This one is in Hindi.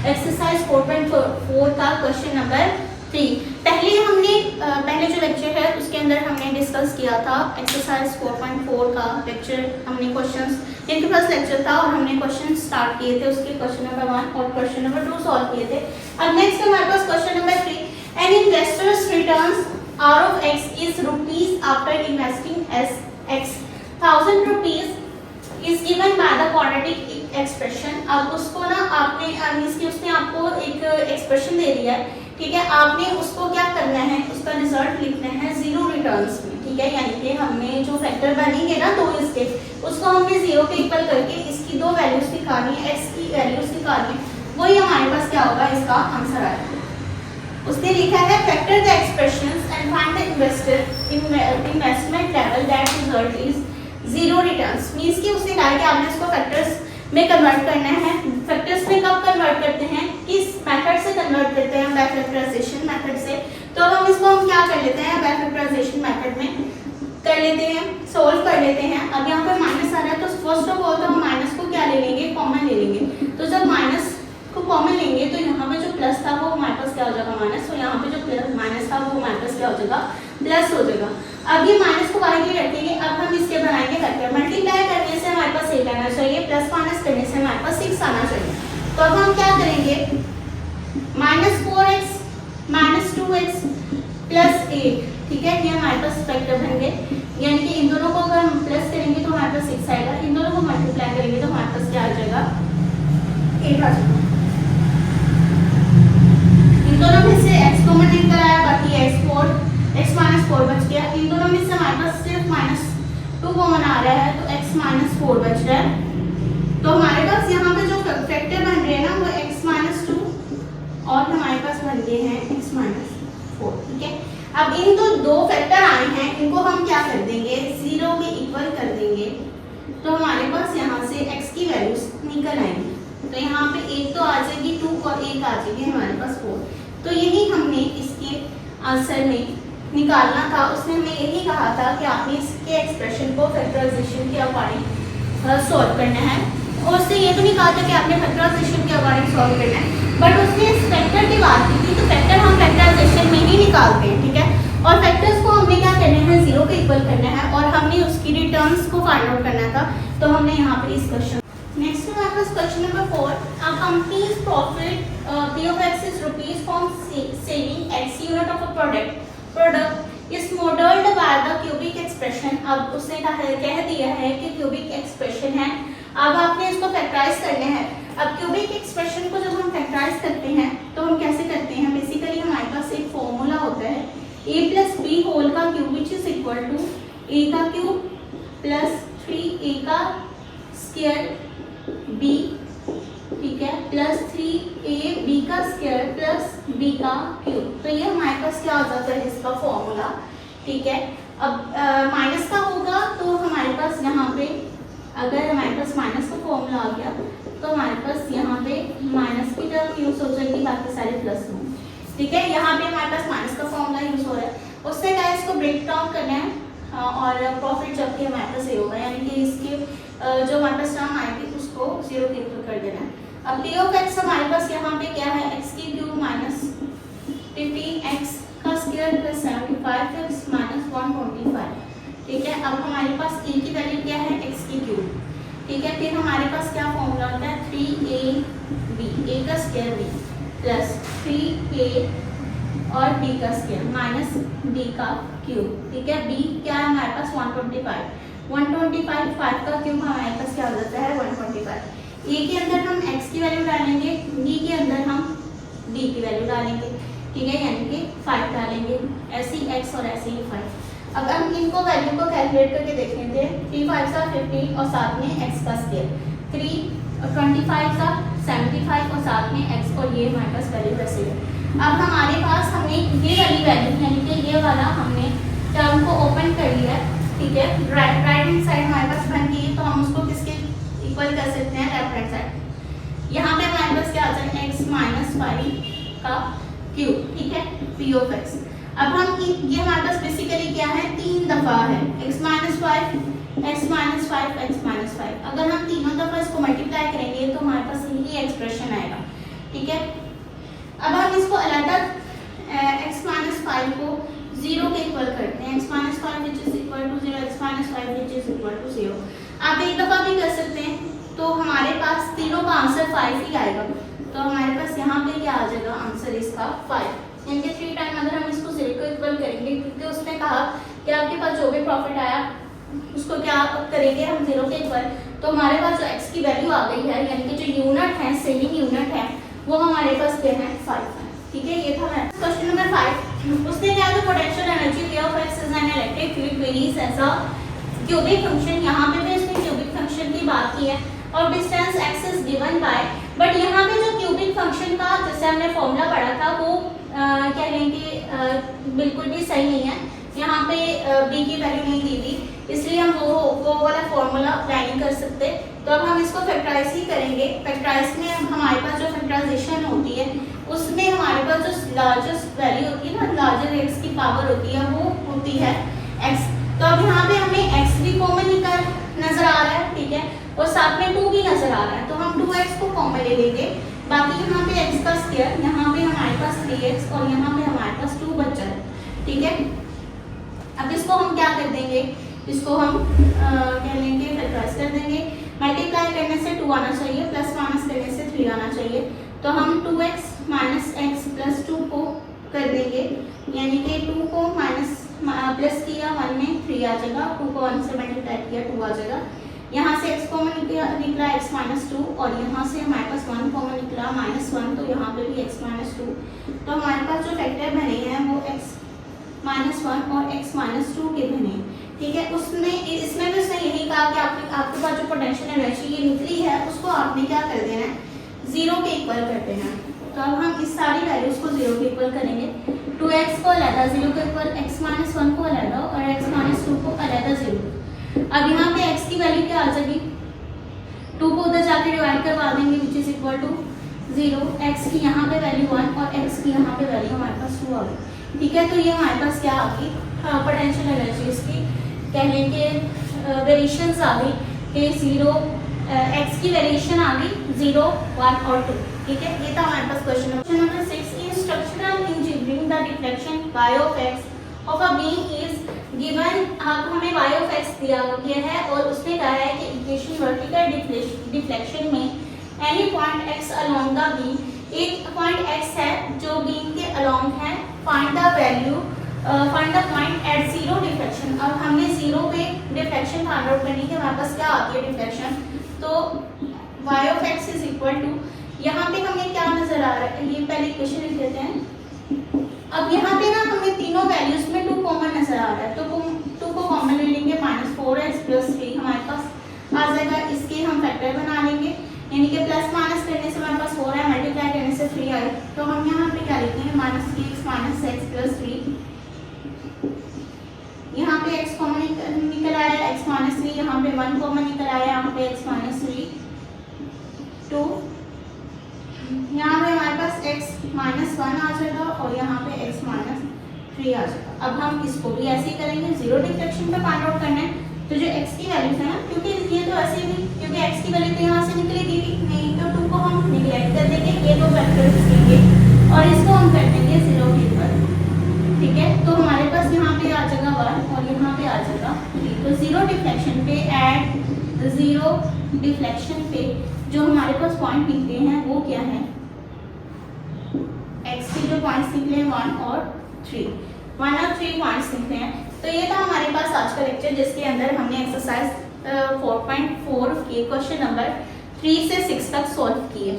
एक्सरसाइज 4.4 का क्वेश्चन नंबर 3। पहले जो लेक्चर है उसके अंदर हमने डिस्कस किया था एक्सरसाइज 4.4 का लेक्चर। हमने क्वेश्चंस, इनके पास लेक्चर था और हमने क्वेश्चन स्टार्ट किए थे, उसके क्वेश्चन नंबर 1 और क्वेश्चन नंबर 2 सॉल्व किए थे। अब नेक्स्ट हमारे पास question number 3। An investors returns R of x is rupees after investing as x 1000 rupees is given by the quadratic expression। अब उसको ना आपने उसने आपको एक एक्सप्रेशन दे दिया है, ठीक है। आपने उसको क्या करना है, उसका रिजल्ट लिखना है जीरो रिटर्न्स में, ठीक है। यानी कि हमने जो फैक्टर बनेंगे ना दो इसके, उसको हमने जीरो के इक्वल करके इसकी दो वैल्यूज निकालनी है, x की वैल्यूज निकालनी है, वही हमारे पास क्या होगा, इसका आंसर आएगा। उसने लिखा है factor the expressions and find the investment level that result is zero returns. Means कि उसने कहा कि आपने इसको फैक्टर्स में कन्वर्ट करना है। फैक्टर्स में कब कन्वर्ट करते हैं, किस मेथड से कन्वर्ट करते हैं, बाय फैक्टराइजेशन मेथड से। तो अब हम इसको क्या कर लेते हैं, बाय फैक्टराइजेशन मेथड में कर लेते हैं, सोल्व कर लेते हैं। अब यहाँ पे माइनस आ रहा है तो फर्स्ट ऑफ ऑल तो हम माइनस को क्या ले लेंगे, कॉमन ले लेंगे। तो जब माइनस को कॉमन लेंगे तो यहाँ पे जो प्लस था वो हमारे पास क्या हो जाएगा, माइनस। तो यहाँ पे जो माइनस था वो हमारे पास क्या हो जाएगा, प्लस हो जाएगा। अब ये माइनस को बाहर ही रखेंगे। अब हम इसके बनाएंगे फैक्टर। मल्टीप्लाई करने से हमारे पास 8 आना चाहिए, प्लस माइनस करने से हमारे पास 6 आना चाहिए। तो अब हम क्या करेंगे, -4x -2x प्लस 8, ठीक है। ये हमारे पास फैक्टर बन गए। यानी कि इन दोनों को अगर हम प्लस करेंगे तो हमारे पास 6 आएगा, इन दोनों को मल्टीप्लाई करेंगे तो हमारे पास क्या आ जाएगा, 8 आ जाएगा। इन दोनों में से x कॉमन निकल आया, बाकी x -4 बच गया। इन दोनों में से हमारे पास सिर्फ -2 कॉमन आ रहा है तो x -4 बच रहा है। तो हमारे पास यहाँ पे जो फैक्टर बन रहे हैं ना वो x -2 और हमारे पास बन गए हैं x -4, ठीक है। अब इन दो फैक्टर आए हैं, इनको हम क्या कर देंगे, 0 के इक्वल कर देंगे। तो हमारे पास यहाँ से x की वैल्यूज निकल आएंगी। तो यहाँ पे एक तो आ जाएगी 2 और एक आ जाएगी हमारे पास 4। तो यही हमने इसके आंसर में निकालना था। उसने हमें यही कहा था कि आपने इसके एक्सप्रेशन को फैक्टराइजेशन के अकॉर्डिंग सॉल्व करना है। और उसने ये तो नहीं कहा था कि आपने फैक्टराइजेशन के अकॉर्डिंग सॉल्व करना है, बट उसने इस फैक्टर की बात की थी। तो फैक्टर हम फैक्टराइजेशन में ही निकालते हैं, ठीक है। और फैक्टर्स को हमने क्या करना है, 0 के इक्वल करना है और हमने उसकी रिटर्न्स को फाइंड आउट करना था। तो हमने यहाँ पे इस क्वेश्चन नेक्स्ट हमारे पास question number 4। A company's profit P of x is rupees from selling x unit of a product is modeled by the cubic expression। अब उसने कह दिया है कि क्यूबिक एक्सप्रेशन है। अब आपने इसको फैक्टराइज करना है। अब क्यूबिक एक्सप्रेशन को जब हम फैक्टराइज करते हैं तो हम कैसे करते हैं, बेसिकली हमारे पास एक फॉर्मूला होता है a + b होल का cube which is equal to a का क्यूब प्लस 3a का स्क्वायर b, ठीक है, प्लस 3ab का स्क्वायर प्लस b का क्यूब। तो ये हमारे पास क्या हो जाता है, इसका फॉर्मूला, ठीक है। अब माइनस का होगा तो हमारे पास यहाँ पे अगर हमारे पास माइनस का फॉर्मूला आ गया तो हमारे पास यहाँ पे माइनस की टर्म यूज हो जाएगी, बाकी सारे प्लस होंगे, ठीक है। यहाँ पे हमारे पास माइनस का फॉर्मूला यूज हो रहा है। उससे क्या है, इसको ब्रेक डाउन करना है और प्रॉफिट जबकि हमारे पास ये होगा, यानी कि इसके जो हमारे पास टर्म आएगी उसको 0 के इक्वल कर देना है। अब p of x हमारे पास यहाँ पे क्या है, x की क्यूब माइनस 15x का स्क्वायर प्लस 75x माइनस 125, ठीक है। अब हमारे पास a की वैल्यू क्या है, x की क्यूब, ठीक है। फिर हमारे पास क्या फॉर्मूला होता है, 3ab a का स्क्वायर b प्लस 3a और b का स्क्वायर माइनस b का क्यूब, ठीक है। b क्या है हमारे पास 125 5 का क्यूब हमारे पास क्या हो जाता है 125। a के अंदर हम x की वैल्यू डालेंगे, b के अंदर हम b की वैल्यू डालेंगे, ठीक है, यानी कि 5 डालेंगे, ऐसे ही x और ऐसे ही 5। अब हम इनको वैल्यू को कैलकुलेट करके देख लेते हैं। 3 5 का 50 और साथ में x का स्क्वायर, 3 और 25 का 75 और साथ में x, और ये हमारे पास वैल्यू वैसे है। अब हमारे पास हमने ये वाली वैल्यू यानी कि ये वाला हमने टर्म को ओपन कर लिया है, ठीक है। राइट हैंड साइड हमारे पास बन गई है तो हम उसको किसके इक्वल कर सकते हैं, लेफ्ट हैंड साइड। यहाँ पे हमारे पास क्या आ जाएगा, x -5 का क्यूब, ठीक है, p of x। अब हम ये हमारे पास बेसिकली क्या है, 3 दफा है x -5 अगर हम तीनों दफा इसको मल्टीप्लाई करेंगे तो हमारे पास यही एक्सप्रेशन आएगा, ठीक है। 0 के इक्वल करते हैं, x minus 5 which is equal to 0, x minus 5 which is equal to 0। आप एक दफ़ा भी कर सकते हैं, तो हमारे पास तीनों का आंसर 5 ही आएगा। तो हमारे पास यहाँ पे क्या आ जाएगा आंसर इसका 5। इनके 3 टाइम अगर हम इसको 0 को इक्वल करेंगे, क्योंकि उसने कहा कि आपके पास जो भी प्रॉफिट आया उसको क्या करेंगे हम 0 के इक्वल, तो हमारे पास जो x की वैल्यू आ गई है, यानी कि जो यूनिट है, सेलिंग यूनिट है, वो हमारे पास क्या है 5 है। ठीक है, ये था क्वेश्चन नंबर 5। उसने क्या तो potential energy P of x is an electric field varies as a cubic function. यहाँ पे भी इसने क्यूबिक फंक्शन की बात की है और distance x is given by, but यहाँ पे जो क्यूबिक फंक्शन का जैसे हमने फॉर्मूला पढ़ा था वो क्या लेंगे बिल्कुल भी सही नहीं है। यहाँ पे b की वैल्यू नहीं दी थी, इसलिए हम वो वाला फॉर्मूला अप्लाई नहीं कर सकते। तो अब हम इसको फैक्टराइज ही करेंगे। फैक्टराइज में हमारे पास जो फैक्टराइजेशन होती है उसमें हमारे पास जो लार्जेस्ट वैल्यू होती है ना, लार्जर एक्स की पावर होती है, वो होती है x। तो अब यहाँ पे हमें x भी कॉमन नजर आ रहा है, ठीक है, और साथ में 2 भी नजर आ रहा है, तो हम 2x को कॉमन ले लेंगे। बाकी यहाँ पे x का स्क्वायर, यहाँ पे हमारे पास 3x और यहाँ पे हमारे पास 2 बचा है। ठीक है, अब इसको हम क्या कर देंगे, इसको हम क्या लेंगे फैक्टराइज कर देंगे। मल्टीप्लाई करने से 2 आना चाहिए, प्लस माइनस करने से 3 आना चाहिए। तो हम 2x माइनस x प्लस 2 को कर देंगे, यानी कि 2 को माइनस प्लस किया 1 में 3 आ जाएगा, 2 को 1 से मल्टीप्लाई किया 2 आ जाएगा। यहाँ से x कॉमन निकला x माइनस 2 और यहाँ से हमारे पास 1 कॉमन निकला -1, तो यहाँ पे भी x माइनस 2। तो हमारे पास जो फैक्टर बने हैं वो x माइनस 1 और x माइनस 2 के बने। ठीक है, उसने इसमें भी उसने यही कहा कि आपके पास जो पोटेंशियल एनर्जी ये निकली है उसको आपने क्या कर देना है 0 के इक्वल कर देना है। तो अब हम इस सारी वैल्यूज को 0 के इक्वल करेंगे। 2x को अलग 0 के इक्वल, x माइनस 1 को अलग और x माइनस 2 को अलग 0। अब यहाँ पे x की वैल्यू क्या आ जाएगी, 2 को उधर जाके डिवाइड करवा देंगे which is equal to 0, x की यहाँ पे वैल्यू 1 और x की यहाँ पे वैल्यू हमारे पास 2 आ गई। ठीक है, तो ये हमारे पास क्या आ गई पोटेंशियल एनर्जी इसकी कहने के वेरिएशंस आ गई कि 0 x की वेरिएशन आ गई 0, 1 और 2। ठीक है, ये था हमारे पास question number 6। In structural engineering the deflection y of x of a beam is given. हमें y ऑफ x दिया गया है और उसने कहा है कि इक्वेशन वर्टिकल डिफ्लेक्शन में any point x along the beam, एक पॉइंट x है जो बीम के अलोंग है, find the value find the point at 0 deflection. अब हमने 0 पे डिफ्लेक्शन फाइंड आउट करनी है, हमारे पास क्या आती है डिफ्लेक्शन, तो y of x is equal to, यहाँ पे हमें क्या नजर आ रहा है, ये पहले इक्वेशन लिख लेते हैं। अब यहाँ पे ना हमें तीनों वैल्यूज में 2 कॉमन नजर आ रहा है, तो 2 को कॉमन ले लेंगे, -4x प्लस 3 हमारे पास आ जाएगा। इसके हम फैक्टर बना लेंगे, यानी कि प्लस माइनस करने से हमारे पास 4 है, मल्टीप्लाई करने से 3 आए, तो हम यहाँ पे क्या लिखते हैं -3x माइनस x प्लस 3। यहाँ पे x कॉमन निकल आया x माइनस 3, यहाँ पे 1 कॉमन निकल आया, यहाँ पे x माइनस 3 2, यहाँ पे हमारे पास x माइनस 1 आ जाएगा और यहाँ पे x माइनस 3 आ जाएगा। अब हम इसको भी ऐसे ही करेंगे, 0 डिफ्लेक्शन पे फाइंड आउट करना है, तो जो x की वैल्यू है ना, क्योंकि ये तो ऐसे भी क्योंकि x की वैल्यू तो यहाँ से निकलेगी नहीं, तो 2 को हम निगलेक्ट कर देंगे, ये 2 फैक्टर्स लेंगे और इसको हम कर देंगे 0 के ऊपर। ठीक है, तो हमारे पास यहाँ पे आ जाएगा 1 और यहाँ पे आ जाएगा 3। तो 0 डिफ्लेक्शन पे एट 0 डिफ्लेक्शन पे जो हमारे पास पॉइंट निकले हैं वो क्या है, x के जो पॉइंट्स निकले हैं 1 और 3 पॉइंट्स निकले हैं। तो ये था हमारे पास आज का लेक्चर, जिसके अंदर हमने एक्सरसाइज 4.4 के क्वेश्चन नंबर 3 से 6 तक सॉल्व किए।